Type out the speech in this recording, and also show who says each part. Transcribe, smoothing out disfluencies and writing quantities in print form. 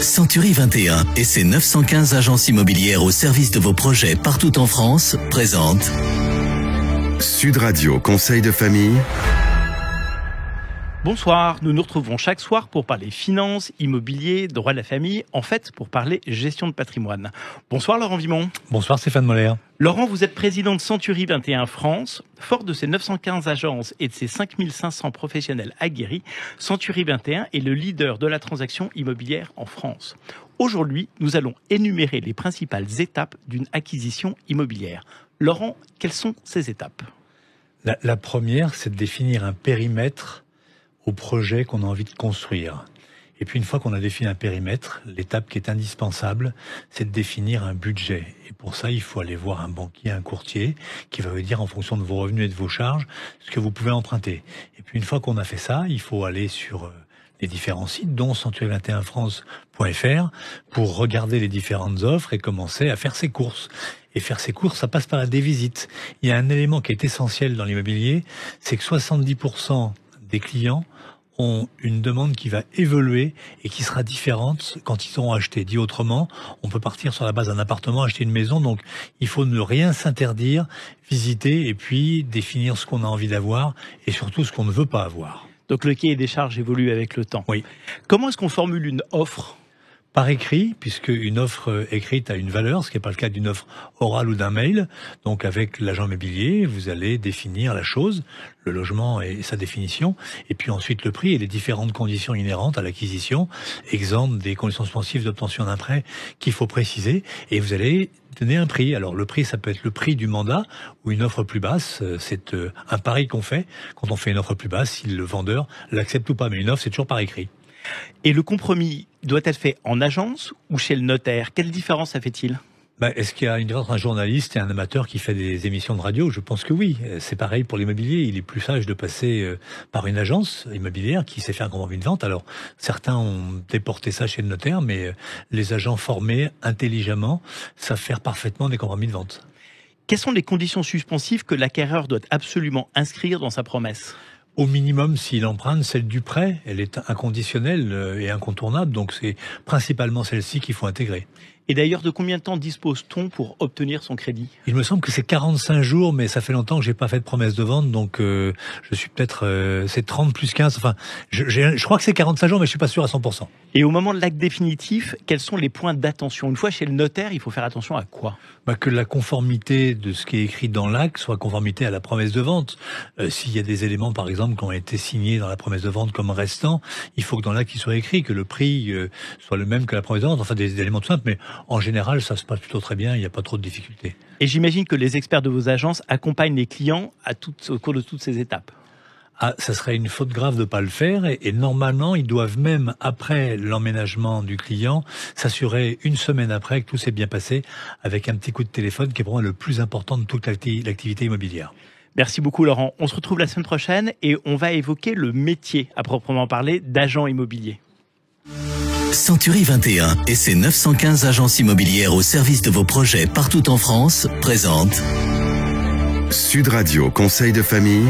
Speaker 1: Century 21 et ses 915 agences immobilières au service de vos projets partout en France présentent
Speaker 2: Sud Radio Conseil de famille.
Speaker 3: Bonsoir, nous nous retrouvons chaque soir pour parler finances, immobilier, droit de la famille, en fait pour parler gestion de patrimoine. Bonsoir Laurent Vimont.
Speaker 4: Bonsoir Stéphane Moller.
Speaker 3: Laurent, vous êtes président de Century 21 France. Fort de ses 915 agences et de ses 5500 professionnels aguerris, Century 21 est le leader de la transaction immobilière en France. Aujourd'hui, nous allons énumérer les principales étapes d'une acquisition immobilière. Laurent, quelles sont ces étapes ?
Speaker 4: La première, c'est de définir un périmètre au projet qu'on a envie de construire. Et puis une fois qu'on a défini un périmètre, l'étape qui est indispensable, c'est de définir un budget. Et pour ça, il faut aller voir un banquier, un courtier, qui va vous dire en fonction de vos revenus et de vos charges, ce que vous pouvez emprunter. Et puis une fois qu'on a fait ça, il faut aller sur les différents sites, dont century21france.fr, pour regarder les différentes offres et commencer à faire ses courses. Et faire ses courses, ça passe par la dévisite. Il y a un élément qui est essentiel dans l'immobilier, c'est que 70% des clients ont une demande qui va évoluer et qui sera différente quand ils auront acheté. Dit autrement, on peut partir sur la base d'un appartement, acheter une maison, donc il faut ne rien s'interdire, visiter et puis définir ce qu'on a envie d'avoir et surtout ce qu'on ne veut pas avoir.
Speaker 3: Donc le cahier des charges évolue avec le temps.
Speaker 4: Oui.
Speaker 3: Comment est-ce qu'on formule une offre ?
Speaker 4: Par écrit, puisque une offre écrite a une valeur, ce qui n'est pas le cas d'une offre orale ou d'un mail. Donc avec l'agent immobilier, vous allez définir la chose, le logement et sa définition, et puis ensuite le prix et les différentes conditions inhérentes à l'acquisition, exemple des conditions suspensives d'obtention d'un prêt qu'il faut préciser, et vous allez donner un prix. Alors le prix, ça peut être le prix du mandat ou une offre plus basse. C'est un pari qu'on fait quand on fait une offre plus basse, si le vendeur l'accepte ou pas. Mais une offre, c'est toujours par écrit.
Speaker 3: Et le compromis doit être fait en agence ou chez le notaire ? Quelle différence ça fait-il ?
Speaker 4: Est-ce qu'il y a une différence entre un journaliste et un amateur qui fait des émissions de radio ? Je pense que oui. C'est pareil pour l'immobilier. Il est plus sage de passer par une agence immobilière qui sait faire un compromis de vente. Alors, certains ont déporté ça chez le notaire, mais les agents formés intelligemment savent faire parfaitement des compromis de vente.
Speaker 3: Quelles sont les conditions suspensives que l'acquéreur doit absolument inscrire dans sa promesse ?
Speaker 4: Au minimum, s'il emprunte, celle du prêt, elle est inconditionnelle et incontournable, donc c'est principalement celle-ci qu'il faut intégrer.
Speaker 3: Et d'ailleurs, de combien de temps dispose-t-on pour obtenir son crédit ?
Speaker 4: Il me semble que c'est 45 jours, mais ça fait longtemps que j'ai pas fait de promesse de vente, donc je suis peut-être... c'est 30 plus 15, enfin, je crois que c'est 45 jours, mais je suis pas sûr à 100%.
Speaker 3: Et au moment de l'acte définitif, quels sont les points d'attention ? Une fois chez le notaire, il faut faire attention à quoi ?
Speaker 4: Que la conformité de ce qui est écrit dans l'acte soit conformité à la promesse de vente. S'il y a des éléments, par exemple, qui ont été signés dans la promesse de vente comme restant, il faut que dans l'acte il soit écrit que le prix soit le même que la promesse de vente. Enfin, des éléments tout simples, mais en général, ça se passe plutôt très bien, il n'y a pas trop de difficultés.
Speaker 3: Et j'imagine que les experts de vos agences accompagnent les clients au cours de toutes ces étapes.
Speaker 4: Ça serait une faute grave de pas le faire et normalement, ils doivent même, après l'emménagement du client, s'assurer une semaine après que tout s'est bien passé avec un petit coup de téléphone qui est pour moi le plus important de toute l'activité immobilière.
Speaker 3: Merci beaucoup Laurent. On se retrouve la semaine prochaine et on va évoquer le métier à proprement parler d'agent immobilier.
Speaker 1: Century 21 et ses 915 agences immobilières au service de vos projets partout en France présentent
Speaker 2: Sud Radio Conseil de famille.